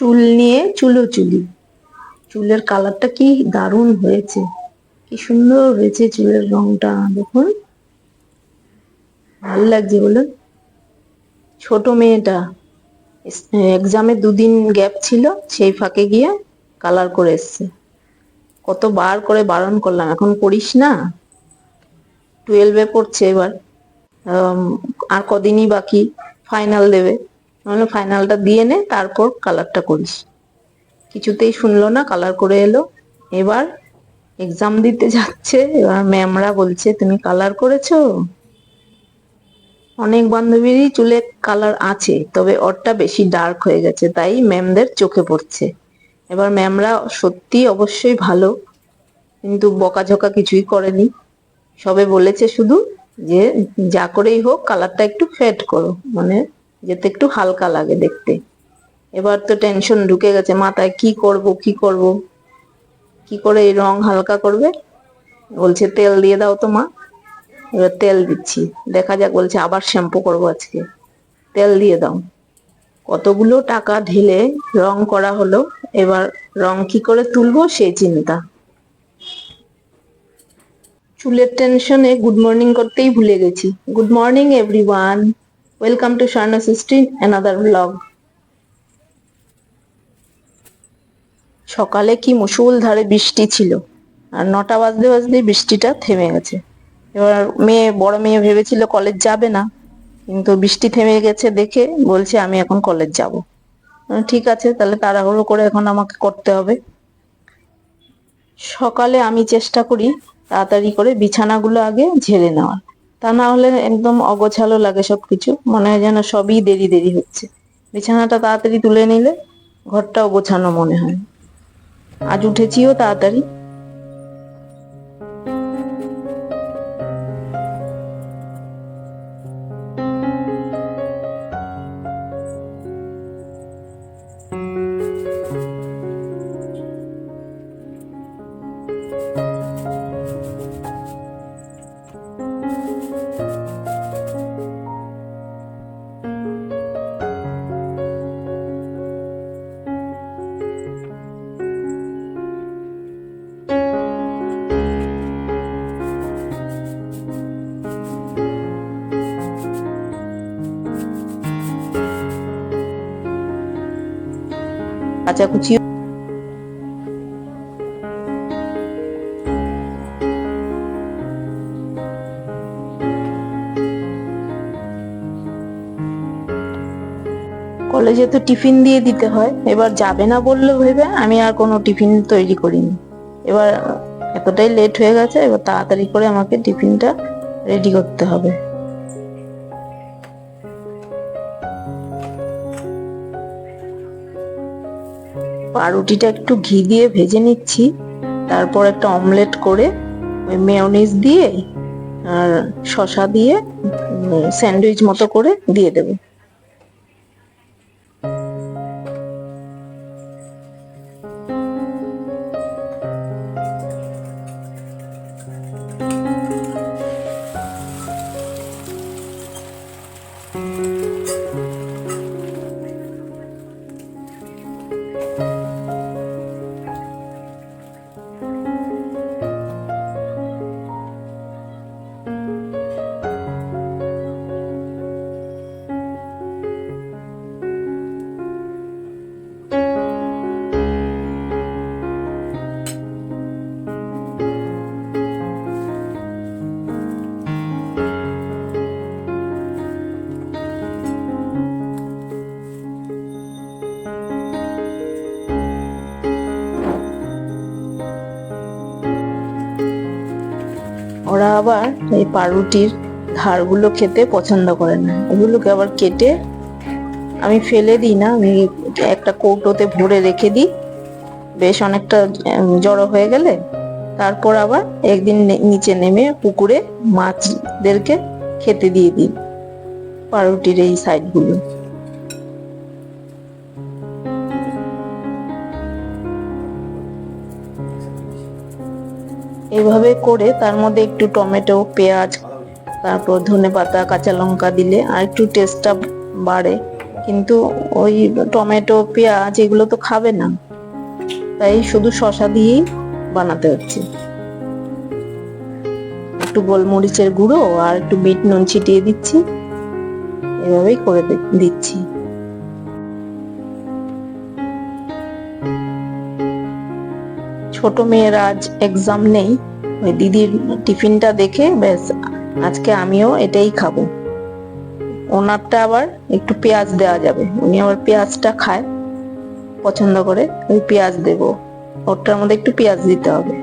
চুল নিয়ে চুলোচুলি। চুলের কালারটা কি দারুণ হয়েছে, কি সুন্দর হয়েছে চুলের রংটা, দেখুন ভালো লাগছে বলুন। ছোট মেয়েটা এক্সামে দুদিন গ্যাপ ছিল, সেই ফাঁকে গিয়ে কালার করে এসছে। কতবার করে বারণ করলাম, এখন করিস না, 12-এ পড়ছে এবার, আর কদিনই বাকি, ফাইনাল দেবে, নাহলে ফাইনালটা দিয়ে নে তারপর কালারটা করিস। কিছুতেই শুনলো না, কালার করে এলো। এবার এক্সাম দিতে যাচ্ছে, এবার ম্যামরা বলছে তুমি কালার করেছো? অনেক বান্ধবীরই চুলে কালার আছে, তবে ওরটা বেশি ডার্ক হয়ে গেছে, তাই ম্যামদের চোখে পড়ছে। এবার ম্যামরা সত্যি অবশ্যই ভালো, কিন্তু বকাঝকা কিছুই করেনি, সবে বলেছে শুধু যে যা করেই হোক কালারটা একটু ফেড করো, মানে যাতে একটু হালকা লাগে দেখতে। এবার তো টেনশন ঢুকে গেছে মাথায়, কি করব কি করব, কি করে এই রং হালকা করবে। বলছে তেল দিয়ে দাও তো মা। এবার তেল দিচ্ছি, দেখা যাক, বলছে আবার শ্যাম্পু করবো আজকে, তেল দিয়ে দাও। কতগুলো টাকা ঢেলে রং করা হলো, এবার রং কি করে তুলবো সেই চিন্তা। চুলের টেনশনে গুড মর্নিং করতেই ভুলে গেছি। Good morning everyone, welcome to Swarna সৃষ্টি অ্যানাদার ব্লগ। সকালে কি মুষলধারে বৃষ্টি ছিল, আর 9টা বাজতে বাজতে বৃষ্টিটা থেমে গেছে। এবার বড় মেয়ে ভেবেছিল কলেজ যাবে না, কিন্তু বৃষ্টি থেমে গেছে দেখে বলছে আমি এখন কলেজ যাব। ঠিক আছে, তাহলে তাড়াহুড়ো করে এখন আমাকে করতে হবে। সকালে আমি চেষ্টা করি তাড়াতাড়ি করে বিছানাগুলো আগে ঝেড়ে নেওয়ার, তা না হলে একদম অগোছালো লাগে সবকিছু, মনে হয় যেন সবই দেরি দেরি হচ্ছে। বিছানাটা তাড়াতাড়ি তুলে নিলে ঘরটাও গোছানো মনে হয়। আজ উঠেছিও তাড়াতাড়ি। কাচাকুচি কলেজে তো টিফিন দিয়ে দিতে হয়, এবার যাবে না বললো ভেবে আমি আর কোনো টিফিন তৈরি করিনি। এবার এতটাই লেট হয়ে গেছে, এবার তাড়াতাড়ি করে আমাকে টিফিনটা রেডি করতে হবে। পাউরুটিটা একটু ঘি দিয়ে ভেজে নিচ্ছি, তারপর একটা অমলেট করে ওই মেয়োনিজ দিয়ে আর শসা দিয়ে স্যান্ডউইচ মতো করে দিয়ে দেবো। ওরা আবার এই পাউরুটির ধারগুলো খেতে পছন্দ করে না, এগুলোকে আবার কেটে আমি ফেলে দিই না, আমি একটা কৌটোতে ভরে রেখে দিই, বেশ অনেকটা জড়ো হয়ে গেলে তারপর আবার একদিন নিচে নেমে পুকুরে মাছদেরকে খেতে দিয়ে দিই পাউরুটির এই সাইডগুলো। এইভাবে করে তার মধ্যে একটু টমেটো, পেঁয়াজ, তারপর ধনেপাতা, কাঁচা লঙ্কা দিলে আর একটু টেস্টটা বাড়ে। কিন্তু ওই টমেটো পেঁয়াজ এগুলো তো খাবে না, তাই শুধু শসা দিয়েই বানাতে হচ্ছে। একটু গোলমরিচের গুঁড়ো আর একটু বিট নুন ছিটিয়ে দিচ্ছি, এভাবেই করে দিচ্ছি। ছোট মেয়ের আজ এক্সাম নেই, ওই দিদির টিফিনটা দেখে ব্যাস আজকে আমিও এটাই খাবো। ওনারটা আবার একটু পেঁয়াজ দেওয়া যাবে, উনি আবার পেঁয়াজটা খায় পছন্দ করে, ওই পেঁয়াজ দেবো, ওটার মধ্যে একটু পেঁয়াজ দিতে হবে।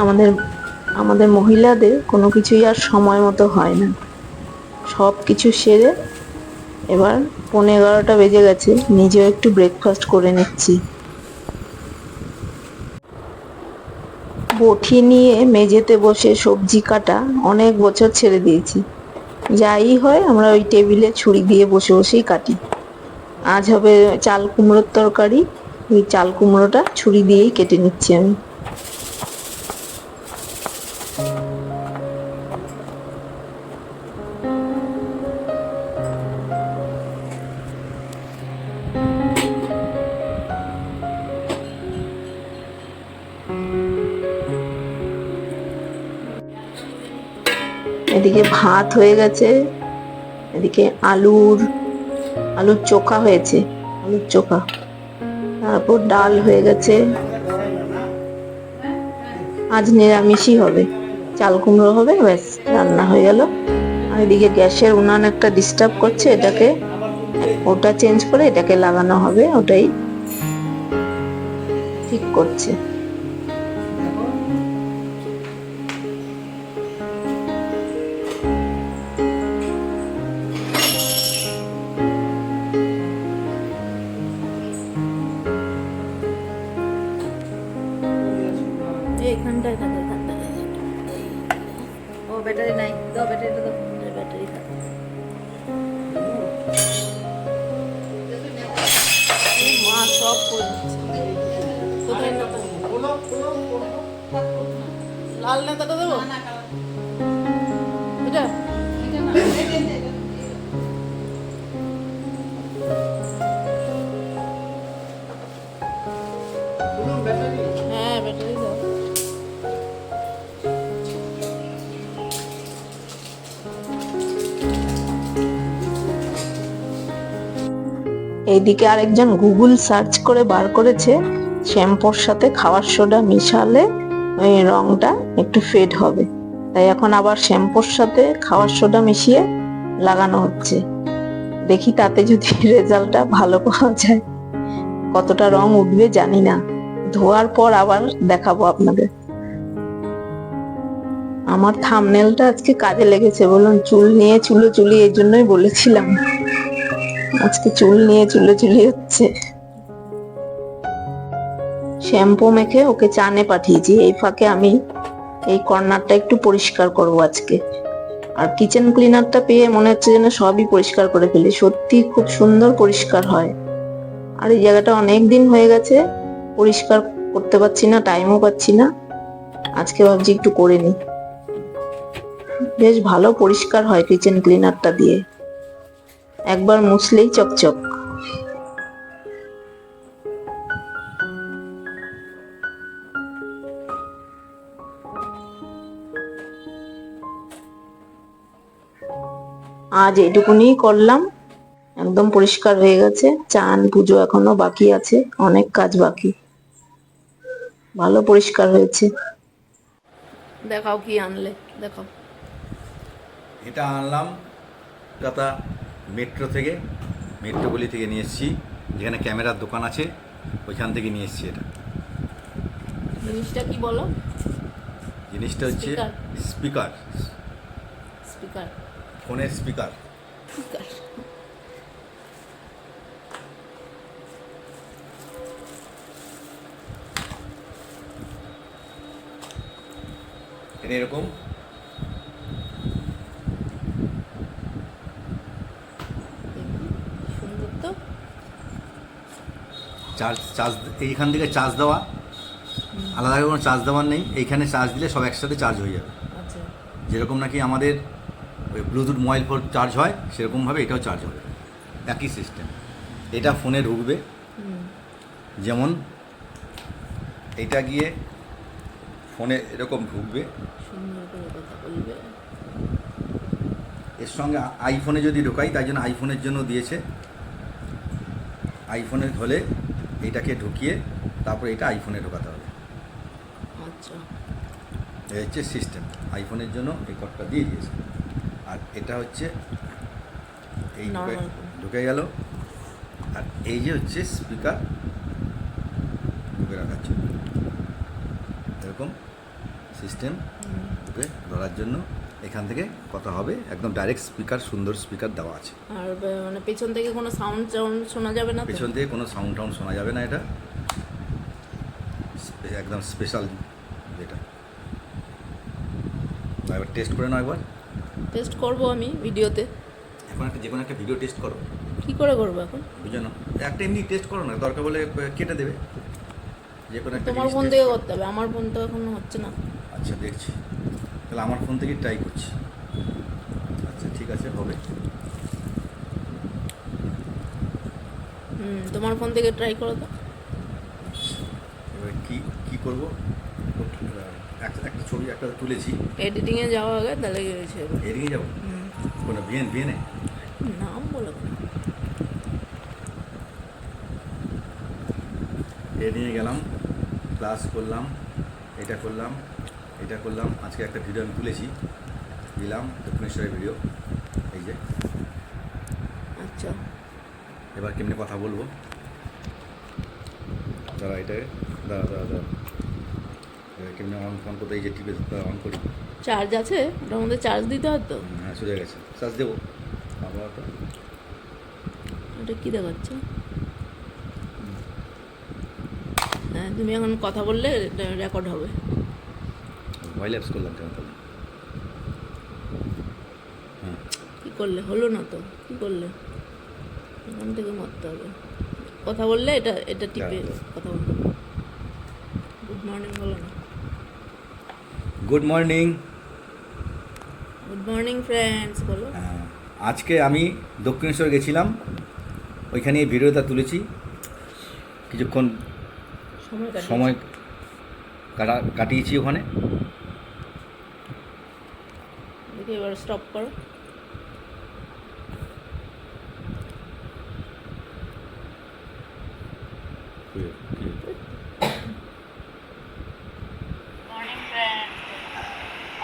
আমাদের আমাদের মহিলাদের কোনো কিছুই আর সময় মতো হয় না। সব কিছু সেরে এবার 11:15 বেজে গেছে, নিজেও একটু ব্রেকফাস্ট করে নিচ্ছি। বটি নিয়ে মেঝেতে বসে সবজি কাটা অনেক বছর ছেড়ে দিয়েছি। যাই হয় আমরা ওই টেবিলে ছুরি দিয়ে বসে বসেই কাটি। আজ হবে চাল কুমড়োর তরকারি, ওই চাল কুমড়োটা ছুরি দিয়েই কেটে নিচ্ছি আমি। এদিকে ভাত হয়ে গেছে, এদিকে আলুর চোখা হয়েছে, আলুর চোখা, তারপর ডাল হয়ে গেছে। আজ নিরামিষই হবে, চাল কুমড়ো হবে, ব্যাস রান্না হয়ে গেল। আর এদিকে গ্যাসের উনান একটা ডিস্টার্ব করছে, এটাকে ওটা চেঞ্জ করে এটাকে লাগানো হবে, ওটাই ঠিক করছে। এখানটায় থাকে, এখানটায়। ও ব্যাটারি নাই, দাও ব্যাটারিটা দাও, ব্যাটারি থাকে। মা সব করে দিচ্ছে। কোথায় নেতা? লাল নেতাটা দেবো এটা? হ্যাঁ ব্যাটারি দাও। এইদিকে আরেকজন গুগল সার্চ করে বার করেছে শ্যাম্পুর সাথে খাবার সোডা মিশালে ওই রংটা একটু ফেড হবে, তাই এখন আবার শ্যাম্পুর সাথে খাবার সোডা মিশিয়ে লাগানো হচ্ছে। দেখি তাতে যদি রেজাল্টটা ভালো পাওয়া যায়। কতটা রং উঠবে জানি না, ধোয়ার পর আবার দেখাবো আপনাদের। আমার থাম্বনেলটা আজকে কাজে লেগেছে, বলুন চুল নিয়ে চুলোচুলি, এই জন্যই বলেছিলাম আজকে চুল নিয়ে চুলোচুলি হচ্ছে। শ্যাম্পু মেখে ওকে চানে পাঠিয়েছি, এই ফাঁকে আমি এই কর্নারটা একটু পরিষ্কার করব আজকে। আর কিচেন ক্লিনারটা পেয়ে মনে হচ্ছে যেন সবই পরিষ্কার করে ফেলি, সত্যি খুব সুন্দর পরিষ্কার হয়। আর এই জায়গাটা অনেক দিন হয়ে গেছে পরিষ্কার করতে পারছি না, টাইমও পাচ্ছি না, আজকে ভাবছি একটু করে নি। বেশ ভালো পরিষ্কার হয় কিচেন ক্লিনারটা দিয়ে, একবার মুছলেই চকচক। আজ এইটুকুনি করলাম, একদম পরিষ্কার হয়ে গেছে। চান পুজো এখনো বাকি আছে, অনেক কাজ বাকি। ভালো পরিষ্কার হয়েছে। দেখাও কি আনলে, দেখাও। এটা আনলাম দাদা মেট্রোগলি থেকে নিয়ে এসেছি, যেখানে ক্যামেরার দোকান আছে ওইখান থেকে নিয়ে এসেছি। এটা জিনিসটা কি বলো? জিনিসটা হচ্ছে স্পিকার। ফোনের স্পিকার। এটা এরকম সুন্দর তো। চার্জ এইখান থেকে চার্জ দেওয়া, আলাদা করে কোনো চার্জ দেওয়ার নেই, এইখানে চার্জ দিলে সব একসাথে চার্জ হয়ে যাবে। আচ্ছা যেরকম নাকি আমাদের ওই ব্লুটুথ মোবাইল ফোন চার্জ হয় সেরকমভাবে এটাও চার্জ হবে, একই সিস্টেম। এটা ফোনে ঢুকবে, যেমন এটা গিয়ে ফোনে এরকম ঢুকবে, সুন্দর করে কথা বলবে। এর সঙ্গে আইফোনে যদি ঢোকাই, তাই জন্য আইফোনের জন্য দিয়েছে। আইফোনে হলে এইটাকে ঢুকিয়ে তারপরে এটা আইফোনে ঢোকাতে হবে। আচ্ছা এই হচ্ছে সিস্টেম, আইফোনের জন্য এই কর্ডটা দিয়ে দিয়েছে। আর এটা হচ্ছে এই Normal. ঢুকে গেল। আর এই যে হচ্ছে স্পিকার ঢুকে রাখার জন্য, এরকম সিস্টেম ঢুকে ধরার জন্য এখান থেকে কথা হবে, একদম ডাইরেক্ট স্পিকার, সুন্দর স্পিকার দেওয়া আছে। আর মানে পেছন থেকে কোনো সাউন্ড শোনা যাবে না তো? পেছন থেকে কোনো সাউন্ড টাউন্ড শোনা যাবে না, এটা একদম স্পেশাল যেটা। এবার টেস্ট করে নাও একবার। টেস্ট করব আমি ভিডিওতে। এখন একটা যে কোনো একটা ভিডিও টেস্ট করো, কি করে করবো এখন? বুঝো না, একটা এমনি টেস্ট করো না, দরকার বলে কেটে দেবে যে কোনো একটা তোমার জিনিস ফোন test থেকে করো। করতে হবে, আমার ফোন তো এখন হচ্ছে না। আচ্ছা দেখছি, তাহলে আমার ফোন থেকে ট্রাই করছি। আচ্ছা ঠিক আছে, হবে। তোমার ফোন থেকে ট্রাই করো তো। এবার কি কি করবো, একটা ছবি একটা তুলেছি, এডিটিংয়ে যাওয়া আগে তাহলে গেছে। এদিকে যাবো কোনো ভিএনে নাম বলো না। নিয়ে গেলাম, ক্লাস করলাম, এটা করলাম, এটা করলাম। আজকে একটা ভিডিও আমি তুলেছি, দিলাম দক্ষিণেশ্বরের ভিডিও, এই যে। আচ্ছা এবার কেমনি কথা বলবো, দাঁড়া এটাকে, দাঁড়া এবার কেমনি অন ফোন করতে, এই যে টিপে অন করি। চার্জ আছে ওটার মধ্যে, চার্জ দিতে হয় তো। হ্যাঁ সোজা গেছে, চার্জ দেবো আবার তো। এটা কি দেখাচ্ছে? হ্যাঁ তুমি এখন কথা বললে রেকর্ড হবে। মোবাইল অ্যাপস করলাম কেন তাহলে? হ্যাঁ কি করলে হলো না তো? কি করলে? এখান থেকে মারতে হবে। কথা বললে এটা এটা টিপে কথা বলতে হবে। গুড মর্নিং বলো না। Good morning. Good morning friends বলো। আজকে আমি দক্ষিণেশ্বর গেছিলাম, ওইখানে এই ভিডিওটা তুলেছি, কিছুক্ষণ সময় কাটিয়েছি ওখানে। দেখি এবার স্টপ করো।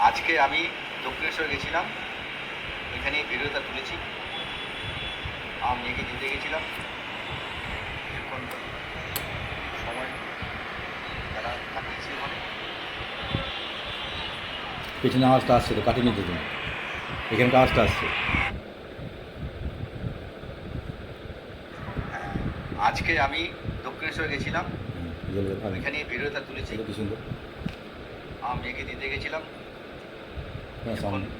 আজকে আমি দক্ষিণেশ্বর গেছিলাম, ওইখানে এই ভিডিওটা তুলেছি। আমার মেয়েকে দিতে গেছিলাম, কিছুক্ষণ সময় কাটিয়েছি ওখানে। পেছনে আওয়াজটা আসছে তো, কাটিয়ে নিতে তুমি, এখানকার আওয়াজটা আসছে। আজকে আমি দক্ষিণেশ্বর গেছিলাম, ওইখানে এই ভিডিওটা তুলেছি। কি সুন্দর, আমার মেয়েকে দিতে গেছিলাম, সময়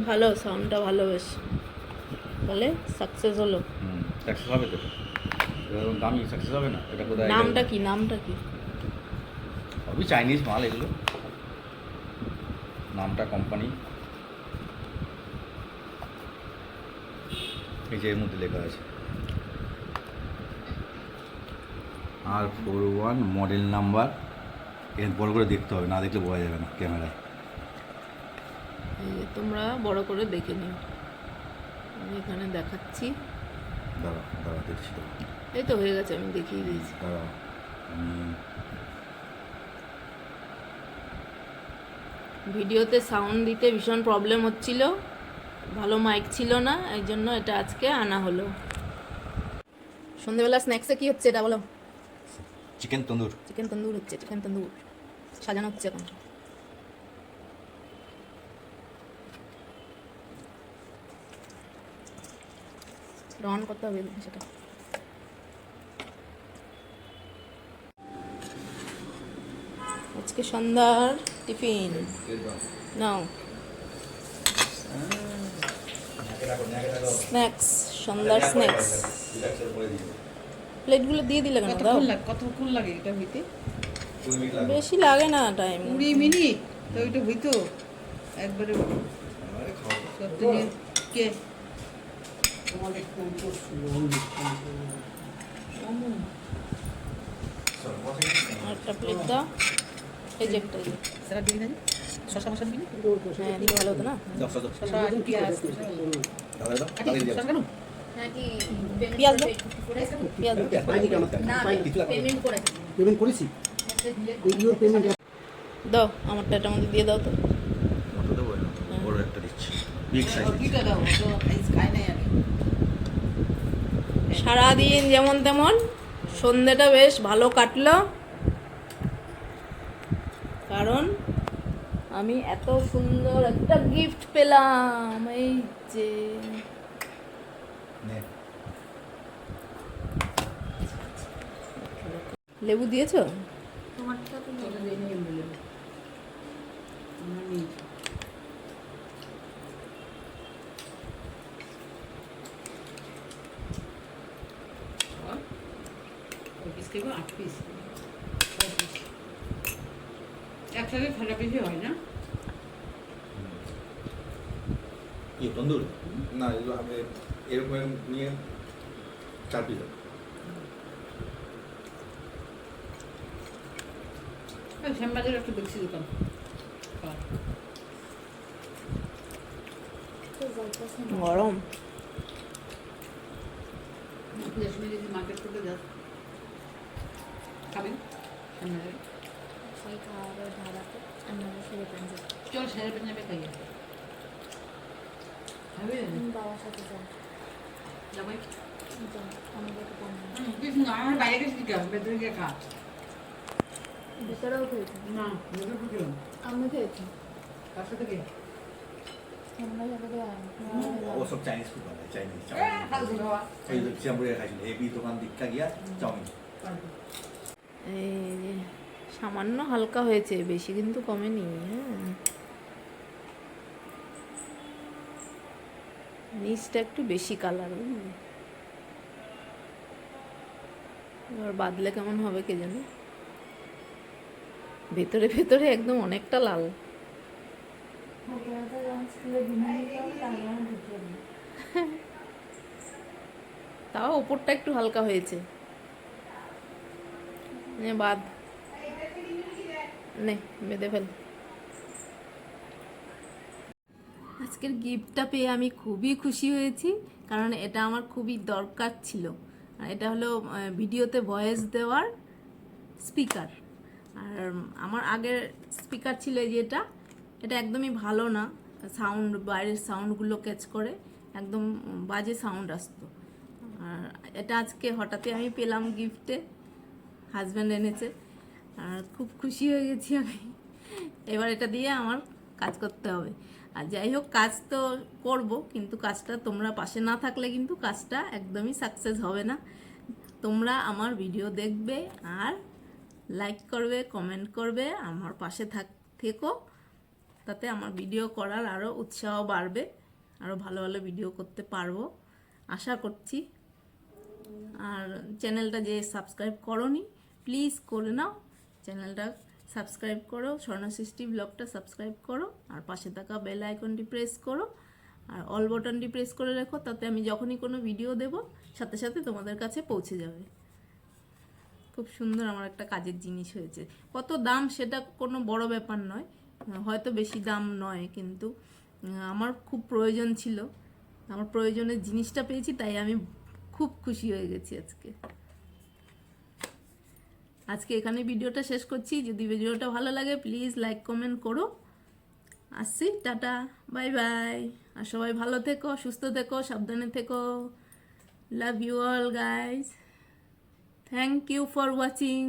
ভালো সাউন্ডটা ভালো বেশ, বলে সাকসেস হলো। সাকসেস হবে তো, এরকম দামি সাকসেস হবে না। এটা কোথায়, নামটা কি? নামটা কি? সবই চাইনিজ মাল এগুলো, নামটা কোম্পানি এই যে এর মধ্যে লেখা আছে R41 মডেল নাম্বার। এর বড় করে দেখতে হবে, না দেখলে বোঝা যাবে না ক্যামেরায়। তোমরা বড় করে দেখে নিও, আমি এখানে দেখাচ্ছি। দাঁড়া দেখছি, এই তো হয়ে গেছে, আমি দেখিয়ে দিয়েছি। দাঁড়া ভিডিওতে সাউন্ড দিতে ভীষণ প্রবলেম হচ্ছিল, ভালো মাইক ছিল না, এই জন্য এটা আজকে আনা হলো। সন্ধ্যেবেলা স্ন্যাক্সে কি হচ্ছে এটা বলো? চিকেন তন্দুর। চিকেন তন্দুর হচ্ছে, চিকেন তন্দুর সাজানো হচ্ছে এখন। অন করতে হবে সেটা। আজকে সন্ধ্যার টিফিন নাও, স্ন্যাক্স, সন্ধ্যার স্ন্যাক্স। প্লেটগুলো দিয়ে দিলে কেন? দাও, কতক্ষণ লাগে এটা হইতে? বেশি লাগে না টাইম। 20 মিনিট তো ওইটা হইতো একবারে সব দিনের কে একটা প্লেট দাও, এই যে একটা, এই যে। সারা দিন না শশা মশা দিবি হ্যাঁ দিলে ভালো হতো না? শশা আর পেঁয়াজ শশা কেন? পেঁয়াজ দাও, পেঁয়াজ দাও। পেমেন্ট করেছি এগুলোর পেমেন্ট দাও, আমারটা এটার মধ্যে দিয়ে দাও তো। বড় একটা দিচ্ছি, বিগ সাইজ। কিটা দাও তো আইস খাই নাই আমি। সারাদিন যেমন তেমন, সন্ধ্যেটা বেশ ভালো কাটলো, কারণ আমি এত সুন্দর একটা গিফট পেলাম। এই যে লেবু দিয়েছো? তোরা দিয়ে নিয়ে মিলে আমি পিস কেবল 8 পিস একসাথে ঠান্ডা পিসে হয় না? কি তন্দুর? না, এগুলো আপনি এরকম নিয়ে 4 পিস। শ্যামবাজারের একটা দেখছি দোকান গরম। আপনি যদি মার্কেট করতে যান খাবেন শ্যামবাজারে চল সেরে পেঞ্জাবে খাইয়ে খাবে যাবাই কিছু না আমার বাইরে গেছি কি ভেতরে গিয়ে খা ভিতরেও খেয়েছি, না ভেতরে ঢুকে আমি খেয়েছি। কার সাথে গে আমরা সাথে ও সব চাইনিজ ফুড বানায়, চাইনিজ খালছি খাওয়া ওই চিয়ামপুরে খাইছিল, এবি দোকান দীক্ষা গিয়া চাউমিন। এই যে সামান্য হালকা হয়েছে, বেশি কিন্তু কমেনি। হ্যাঁ, নিচটা একটু বেশি কালার, বুঝলি? এবার বাদলে কেমন হবে কে জানে। ভেতরে ভেতরে একদম অনেকটা লাল। তাও ওপরটা একটু হালকা হয়েছে। নে বাদ, নে বেঁধে ফেল। আজকের গিফটটা পেয়ে আমি খুবই খুশি হয়েছি, কারণ এটা আমার খুবই দরকার ছিল। আর এটা হলো ভিডিওতে ভয়েস দেওয়ার স্পিকার। আর আমার আগের স্পিকার ছিল এই যে এটা একদমই ভালো না, সাউন্ড, বাইরের সাউন্ডগুলো ক্যাচ করে, একদম বাজে সাউন্ড আসতো। আর এটা আজকে হঠাৎই আমি পেলাম গিফটে, হাজব্যান্ড এনেছে, আর খুব খুশি হয়ে গেছি আমি। এবার এটা দিয়ে আমার কাজ করতে হবে। আর যাই হোক, কাজ তো করব, কিন্তু কাজটা তোমরা পাশে না থাকলে কিন্তু কাজটা একদমই সাকসেস হবে না। তোমরা আমার ভিডিও দেখবে আর লাইক করবে, কমেন্ট করবে, আমার পাশে থেকো, তাতে আমার ভিডিও করার আরও উৎসাহ বাড়বে, আরও ভালো ভালো ভিডিও করতে পারবো আশা করছি। আর চ্যানেলটা যে সাবস্ক্রাইব করোনি, প্লিজ করে নাও, চ্যানেলটা সাবস্ক্রাইব করো, স্বর্ণসৃষ্টি ব্লগটা সাবস্ক্রাইব করো, আর পাশে থাকা বেল আইকনটি প্রেস করো, আর অল বাটনটি প্রেস করে রাখো, তাতে আমি যখনই কোনো ভিডিও দেব সাথে সাথে তোমাদের কাছে পৌঁছে যাবে। খুব সুন্দর আমার একটা কাজের জিনিস হয়েছে। কত দাম সেটা কোনো বড় ব্যাপার নয়, হয়তো বেশি দাম নয়, কিন্তু আমার খুব প্রয়োজন ছিল, আমার প্রয়োজনের জিনিসটা পেয়েছি, তাই আমি খুব খুশি হয়ে গেছি আজকে এখানে ভিডিওটা শেষ করছি। যদি ভিডিওটা ভালো লাগে প্লিজ লাইক কমেন্ট করো। আসছি, টাটা, বাই বাই। আর সবাই ভালো থেকো, সুস্থ থেকো, সাবধানে থেকো। Love you all guys, thank you for watching.